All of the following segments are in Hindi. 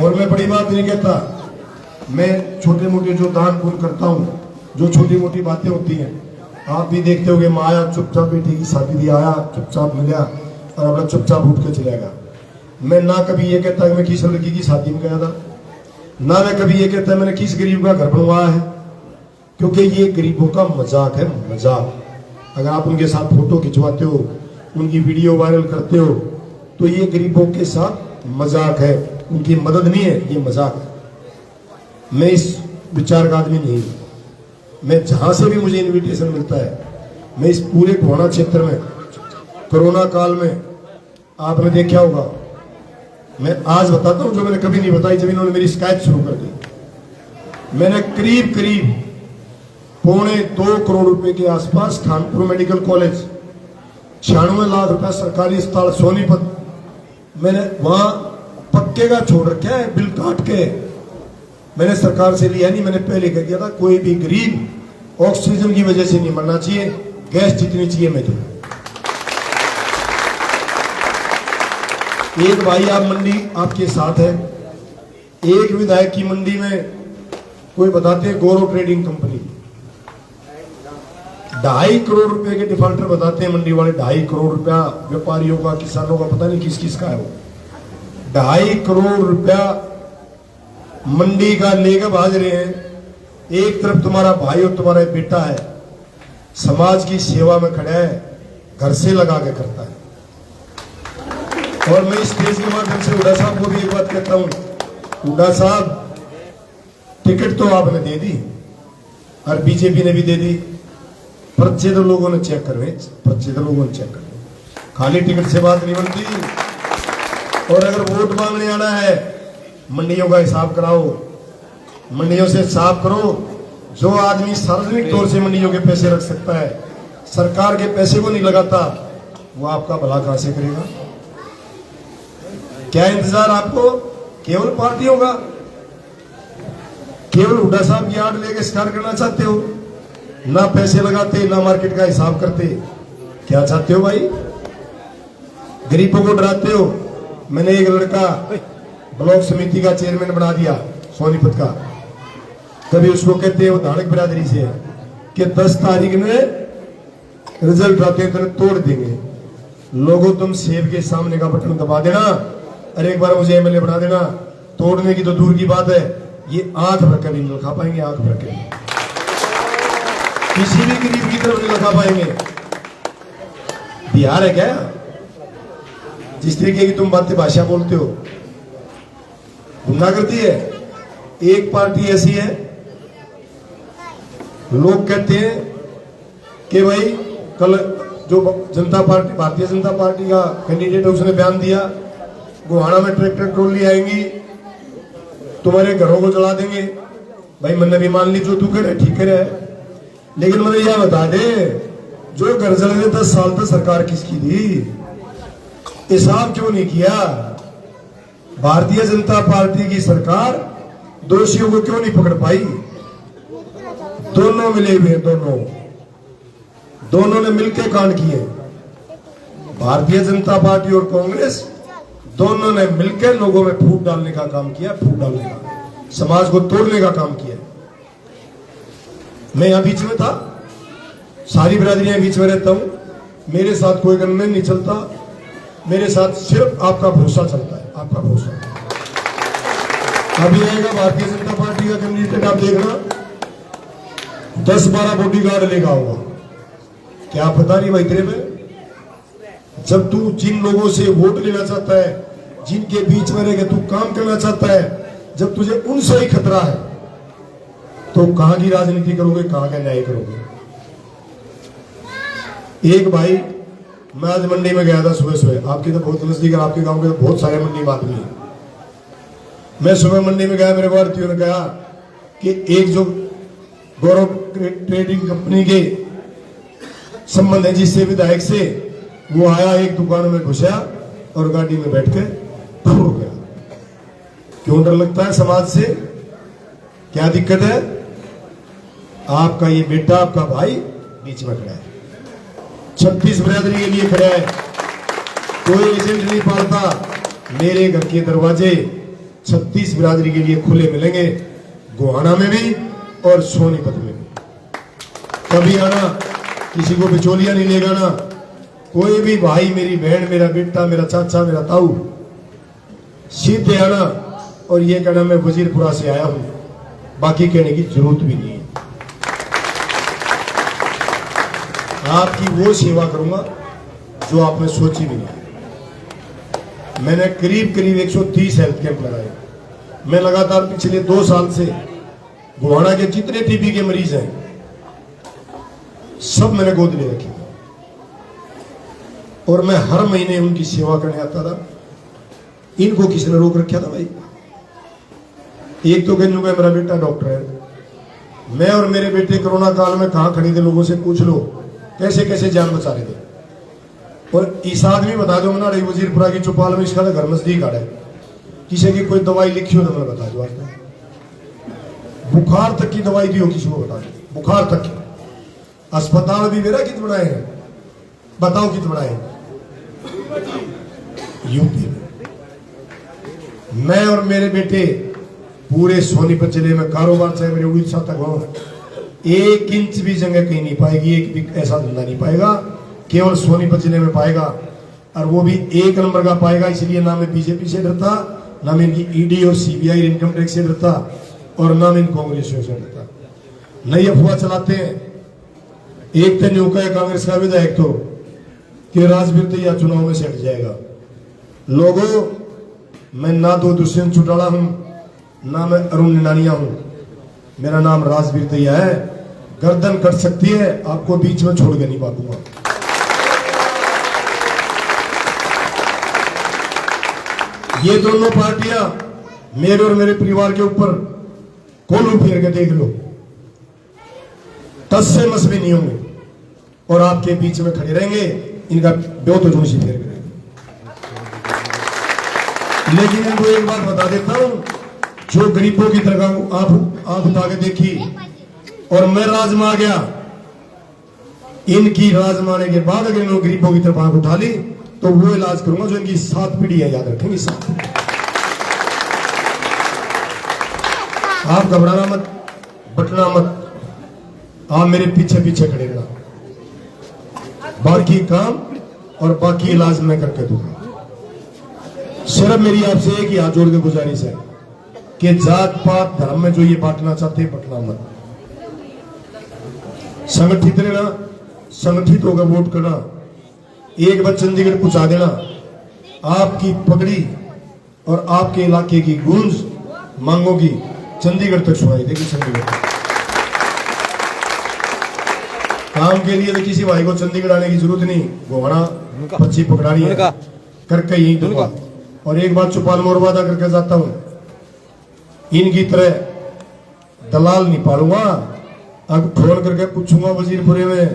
और मैं बड़ी बात नहीं कहता, मैं छोटे मोटे जो दान पुण्य करता हूँ, जो छोटी मोटी बातें होती हैं, आप भी देखते होगे। माँ आया चुपचाप बेटी की शादी दी, आया चुपचाप मिला और अपना चुपचाप उठ के चलेगा। मैं ना कभी ये कहता कि मैं किस लड़की की शादी में गया था, ना मैं कभी ये कहता मैंने किस गरीब का घर बनवाया है, क्योंकि ये गरीबों का मजाक है, मजाक। अगर आप उनके साथ फोटो खिंचवाते हो, उनकी वीडियो वायरल करते हो, तो ये गरीबों के साथ मजाक है, उनकी मदद नहीं है, ये मजाक है। मैं इस विचार का आदमी नहीं। मैं जहां से भी मुझे इनविटेशन मिलता है, मैं इस पूरे गोहाना क्षेत्र में कोरोना काल में आपने देखा होगा, मैं आज बताता हूं जो मैंने कभी नहीं बताई। जब इन्होंने मेरी शिकायत शुरू कर दी, मैंने करीब करीब 2.25 करोड़ रुपए के आसपास खानपुर मेडिकल कॉलेज, 96 लाख रुपया सरकारी अस्पताल सोनीपत, मैंने वहां पक्के का छोड़ रखा है, बिल काट के। मैंने सरकार से लिया नहीं, मैंने पहले कह दिया था कोई भी गरीब ऑक्सीजन की वजह से नहीं मरना चाहिए, गैस जितनी चाहिए मैं दूं। एक भाई आप मंडी आपके साथ है, एक विधायक की मंडी में कोई बताते हैं गौरव ट्रेडिंग कंपनी, 2.5 करोड़ रुपए के डिफॉल्टर बताते हैं मंडी वाले। 2.5 करोड़ रुपया व्यापारियों का, किसानों का, पता नहीं किस किस का है वो। 2.5 करोड़ रुपया मंडी का लेकर भाज रहे हैं। एक तरफ तुम्हारा भाई और तुम्हारा बेटा है, समाज की सेवा में खड़ा है, घर से लगा के करता है। और मैं इस देश के माध्यम से हुड्डा साहब को भी एक बात कहता हूं, हुड्डा साहब टिकट तो आपने दे दी और बीजेपी ने भी दे दी, पर्चे तो लोगों ने चेक करवे, पर्चे तो लोगों ने चेक करवे, खाली टिकट से बात नहीं बनती। और अगर वोट मांगने आना है, मंडियों का हिसाब कराओ, मंडियों से हिसाब करो। जो आदमी सार्वजनिक तौर से मंडियों के पैसे रख सकता है, सरकार के पैसे को नहीं लगाता, वो आपका भला कहां से करेगा? क्या इंतजार आपको केवल पार्टियों का? केवल हुड्डा साहब की आड़ लेके शिकार करना चाहते हो? ना पैसे लगाते, ना मार्केट का हिसाब करते, क्या चाहते हो भाई? गरीबों को डराते हो। मैंने एक लड़का ब्लॉक समिति का चेयरमैन बना दिया सोनीपत का, कभी उसको कहते हैं वो धाड़क बिरादरी से है कि 10 तारीख में रिजल्ट आते हैं तो तोड़ देंगे। लोगों तुम सेब के सामने का बटन दबा देना, अरे एक बार मुझे एमएलए बना देना। तोड़ने की तो दूर की बात है, ये आंख भर कर नहीं लखा पाएंगे, आंख भर के किसी भी गरीब की तरफ नहीं लगा पाएंगे। बिहार है क्या? जिस तरीके की तुम बातें भाषा बोलते हो, गुंडागर्दी है। एक पार्टी ऐसी है, लोग कहते हैं कि भाई कल जो जनता पार्टी, भारतीय जनता पार्टी का कैंडिडेट है, उसने बयान दिया गोहाना में ट्रैक्टर ट्रॉली आएंगी, तुम्हारे घरों को जला देंगे। भाई मैंने भी मान ली जो तू करे ठीक है, लेकिन मुझे यह बता दे, जो घर जल गए 10 साल तक सरकार किसकी थी? हिसाब क्यों नहीं किया? भारतीय जनता पार्टी की सरकार दोषियों को क्यों नहीं पकड़ पाई? दोनों मिले हुए, दोनों ने मिलकर कांड किए। भारतीय जनता पार्टी और कांग्रेस दोनों ने मिलकर लोगों में फूट डालने का काम किया, फूट डालने का, समाज को तोड़ने का काम किया। मैं यहां बीच में था, सारी बिरादरियां बीच में रहता हूं, मेरे साथ कोई गनमैन नहीं चलता, मेरे साथ सिर्फ आपका भरोसा चलता है, आपका भरोसा। अभी आएगा भारतीय जनता पार्टी का कैंडिडेट, आप देखना 10-12 बॉडीगार्ड लेगा होगा, क्या पता नहीं भाई तेरे में। जब तू जिन लोगों से वोट लेना चाहता है, जिनके बीच में रहकर तू काम करना चाहता है, जब तुझे उनसे ही खतरा है, तो कहां की राजनीति करोगे, कहां का न्याय करोगे? एक भाई, मैं आज मंडी में गया था सुबह सुबह, आपकी तो बहुत नजदीक है, आपके गांव के तो बहुत सारे मंडी में आदमी है। मैं सुबह मंडी में गया, मेरे भारतीयों ने कहा कि एक जो गौरव ट्रेडिंग कंपनी के संबंध है जिससे विधायक से, वो आया, एक दुकान में घुसा और गाड़ी में बैठ के हो गया। क्यों डर लगता है समाज से? क्या दिक्कत है? आपका ये बेटा, आपका भाई बीच में खड़ा है, 36 बिरादरी के लिए खड़ा है, कोई एजेंट नहीं पालता। मेरे घर के दरवाजे 36 बिरादरी के लिए खुले मिलेंगे, गोहाना में भी और सोनीपत में भी। कभी आना, किसी को बिचौलिया नहीं लेगा ना। कोई भी भाई, मेरी बहन, मेरा बेटा, मेरा चाचा, मेरा ताऊ, सीधे आना और ये कहना मैं वजीरपुरा से आया हूं, बाकी कहने की जरूरत भी नहीं है। आपकी वो सेवा करूंगा जो आपने सोची भी नहीं। मैंने करीब करीब 130 हेल्थ कैंप लगाए। मैं लगातार पिछले 2 साल से गोहाना के जितने टीबी के मरीज हैं सब मैंने गोद ले रखी और मैं हर महीने उनकी सेवा करने आता था। इनको किसने रोक रखा था भाई? एक तो गंजू का मेरा बेटा डॉक्टर है, मैं और मेरे बेटे कोरोना काल में कहां खड़े थे, लोगों से पूछ लो, कैसे कैसे जान बचा रहे थे। और इस आदमी बता दो ना, रही वजीरपुरा की चौपाल में इसका घर नजदीक आ रहा है, किसी की कोई दवाई लिखी हो तो मैं बता दो। आज तक बुखार तक की दवाई दी हो किसी को बता दो, बुखार तक की। अस्पताल भी मेरा कित बनाए हैं, बताओ कित बनाए? यूपी में। मैं और मेरे बेटे पूरे सोनीपत जिले में कारोबार चाहे मेरे उड़ीसा तक हो, 1 इंच भी जगह कहीं नहीं पाएगी, एक भी ऐसा धंधा नहीं पाएगा, केवल सोनीपत जिले में पाएगा। और वो भी 1 नंबर का पाएगा। इसलिए ना मैं बीजेपी से डरता, ना मैं इनकी ईडी और सीबीआई इनकम टैक्स से डरता, और ना मैं इन कांग्रेसियों से डरता। नई अफवाह चलाते हैं। एक तो न्यू का कांग्रेस का विधायक तो कि राजवीर तो यह चुनाव में से हट जाएगा। लोगों, मैं ना तो दुष्यंत चौटाला हूं, ना मैं अरुण निनानिया हूं। मेरा नाम राजवीर दैया है। गर्दन कट सकती है, आपको बीच में छोड़ के नहीं भागूंगा। ये दोनों पार्टियां मेरे और मेरे परिवार के ऊपर कोलू फेर के देख लो, टस से मस भी नहीं होंगे और आपके बीच में खड़े रहेंगे। इनका ब्यो तो जोशी फेर करेंगे। लेकिन इनको एक बात बता देता हूं, जो गरीबों की तरह आप उठा के देखी और मैं राज में आ गया, इनकी राज में आने के बाद अगर इन्होंने गरीबों की तरफ आंख उठा ली तो वो इलाज करूंगा जो इनकी 7 पीढ़ी है, याद रखेंगे 7। आप घबराना मत, बटना मत, आप मेरे पीछे पीछे खड़े रहना। बाकी काम और बाकी इलाज मैं करके दूंगा। सिर्फ मेरी आपसे एक ही हाथ जोड़ के गुजारिश है कि जात पात धर्म में जो ये बांटना चाहते हैं, बटना मत। संगठित रहना, संगठित होकर वोट करना। एक बार चंडीगढ़ पहुंचा देना, आपकी पगड़ी और आपके इलाके की गूंज मांगों की चंडीगढ़ तक सुनाई देगी। चंडीगढ़ काम के लिए तो किसी भाई को चंडीगढ़ आने की जरूरत नहीं, गोहाना पच्ची पकड़ानी है, करके यही दूंगा। और एक बात चौपाल में और वादा करके जाता हूं, इनकी तरह दलाल नहीं पालूंगा। अब फोन करके पूछूंगा वजीरपुरे में,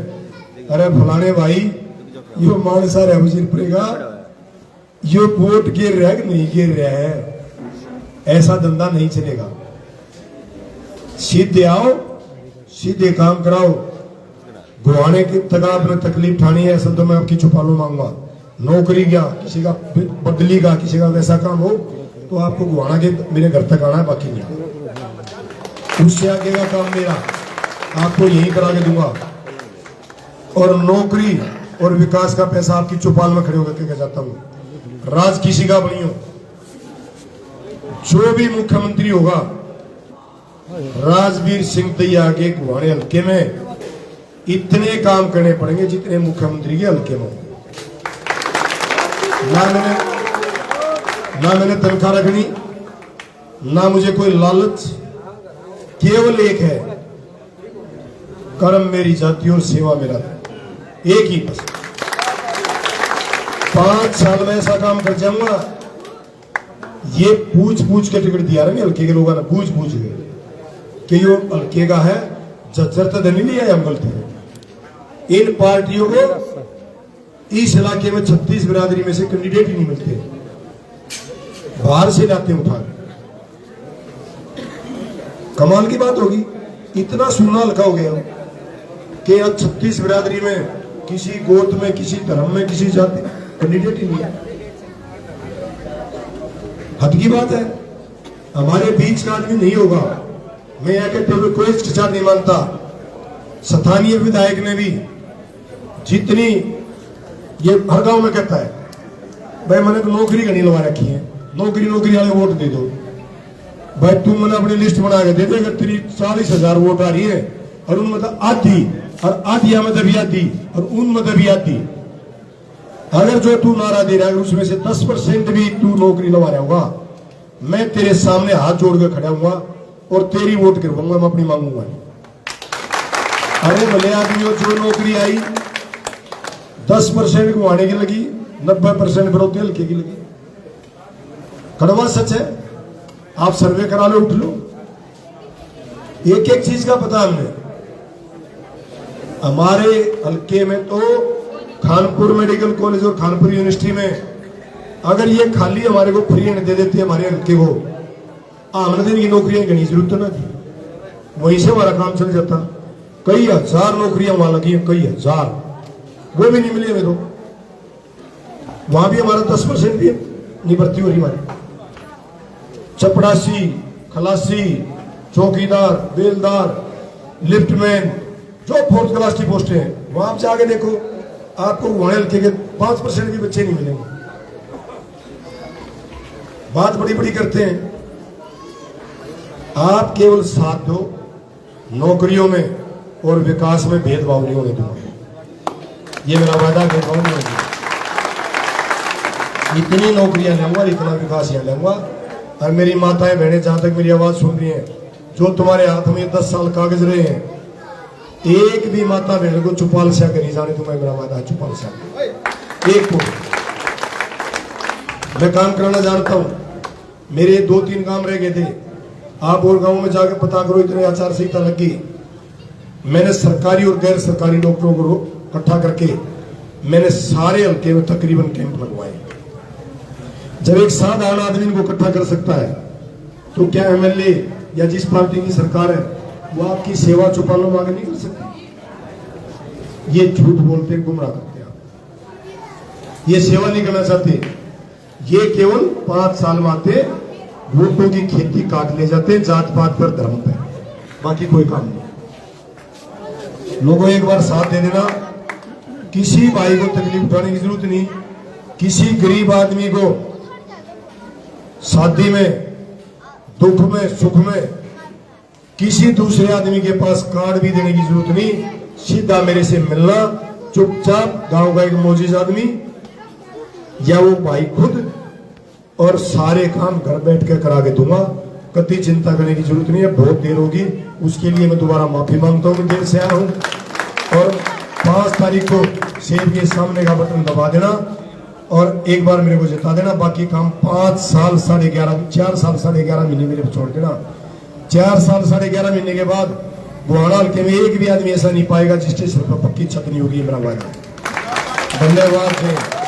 अरे फलाने भाई यो मानसर है वजीरपुरे का, यो वोट गिर रहा है कि नहीं गिर रहा है, ऐसा धंधा नहीं चलेगा। सीधे आओ, सीधे काम कराओ। गुआने की तक आपने तकलीफ ठानी है, ऐसा तो मैं आपकी चौपालों मांगूंगा। नौकरी क्या, किसी का बदली का, किसी का वैसा काम हो तो आपको गुआना के मेरे घर तक आना है, बाकी नहीं आना। उससे आगे का काम मेरा आपको यही करा के दूंगा। और नौकरी और विकास का पैसा आपकी चौपाल में खड़े होकर के जाता हूं। राज किसी का बनी हो, जो भी मुख्यमंत्री होगा, राजवीर सिंह दैया के गुआने हल्के में इतने काम करने पड़ेंगे जितने मुख्यमंत्री के हल्के में। ना मैंने तनख्वाह रखनी, ना मुझे कोई लालच, केवल एक है, कर्म मेरी जाति और सेवा मेरा, एक ही बस। 5 साल में ऐसा काम कर जाऊंगा, ये पूछ पूछ के टिकट दिया रहे हल्के के लोगों ने, पूछ पूछ के कि यो हल्के का है, जज्जर तो नहीं लिया हम गलती। इन पार्टियों को इस इलाके में 36 बिरादरी में से कैंडिडेट ही नहीं मिलते, बाहर से लाते उठा। कमाल की बात होगी, इतना सुनना हल्का हो गया कि आज 36 बिरादरी में किसी गोत में, किसी धर्म में, किसी जाति कैंडिडेट ही नहीं है। हद की बात है। हमारे बीच का आदमी नहीं होगा। मैं यह कहते हुए कोई हिचकिचाहट नहीं मानता। स्थानीय विधायक ने भी जितनी, ये हर गांव में कहता है भाई मैंने तो नौकरी का नहीं लगा रखी है, नौकरी वाले वोट दे दो भाई, तू मैंने अपनी लिस्ट बना के दे देगा, तेरी 40,000 वोट आ रही है और उनमें तो आधी, और आधिया में भी आधी और उनमें भी आधी। अगर जो तू नारा दे रहा है उसमें से 10% भी तू नौकरी लगा रहा होगा, मैं तेरे सामने हाथ जोड़ के खड़ा हुआ और तेरी वोट करवाऊंगा, मैं अपनी मांगूंगा। अरे भले आदमियों, जो नौकरी आई 10% घुमाने की लगी, 90% बढ़ोतरी हल्के की लगी। कड़वा सच है, आप सर्वे करा लो, उठ लो। एक एक चीज का पता हमें। हमारे हल्के में तो खानपुर मेडिकल कॉलेज और खानपुर यूनिवर्सिटी में अगर ये खाली हमारे को फ्री दे देते हमारे हल्के को, आमने दिन की नौकरियां की जरूरत तो ना थी, वहीं से हमारा काम चल जाता। कई हजार नौकरियां वहां लगी हैं, कई हजार, वो भी नहीं मिली हमें तो। वहां भी हमारा 10% भी नहीं भर्ती हो रही हमारी। चपड़ासी, खलासी, चौकीदार, बेलदार, लिफ्टमैन, जो 4th क्लास की पोस्टें हैं, वहां आप जाके देखो, आपको वहां हल्के के 5% के बच्चे नहीं मिलेंगे। बात बड़ी बड़ी करते हैं, आप केवल साथ दो, नौकरियों में और विकास में भेदभाव नहीं होने दूंगा। ये मेरा वादा, भेदभाव नहीं होगा। इतनी नौकरियां लूंगा, इतना विकास यहाँ लूंगा। और मेरी माताएं बहनें जहां तक मेरी आवाज सुन रही हैं, जो तुम्हारे हाथ में 10 साल कागज रहे हैं, एक भी माता बहन को चुपाल से नहीं जाने तुम्हें, मेरा वादा है, चुपाल से एक को। मैं काम कराना जानता हूं, मेरे 2-3 काम रह गए थे, आप और गांव में जाकर पता करो, इतने आचार संहिता लगी। मैंने सरकारी और गैर सरकारी डॉक्टरों को इकट्ठा करके मैंने सारे हल्के में तकरीबन कैंप लगवाए। जब एक साधारण आदमी को इकट्ठा कर सकता है, तो क्या एमएलए या जिस पार्टी की सरकार है वो आपकी सेवा चौपालों में आगे नहीं कर सकती? ये झूठ बोलते, गुमराह करते हैं। ये सेवा नहीं करना चाहते, ये केवल 5 साल में आते, वोटों की खेती काट ले जाते, जात पात पर, धर्म पे, बाकी कोई काम नहीं। लोगों एक बार साथ दे देना, किसी भाई को तकलीफ उठाने की जरूरत नहीं। किसी गरीब आदमी को शादी में, दुख में, सुख में किसी दूसरे आदमी के पास कार्ड भी देने की जरूरत नहीं, सीधा मेरे से मिलना, चुपचाप गांव का एक मोजिज आदमी या वो भाई खुद, और सारे काम घर बैठ के करा के दूंगा। कभी चिंता करने की जरूरत नहीं है। बहुत देर होगी, उसके लिए मैं दोबारा माफी मांगता हूं, देर से आया हूं। और 5 तारीख को सेब के सामने का बटन दबा देना और एक बार मेरे को जिता देना। बाकी काम 5 साल 11.5 4 साल 11.5 महीने मेरे को छोड़ देना। 4 साल 11.5 महीने के बाद बुहाना हल्के में एक भी आदमी ऐसा नहीं पाएगा जिसके सिर पर पक्की छत नहीं होगी, मेरा वादा। धन्यवाद।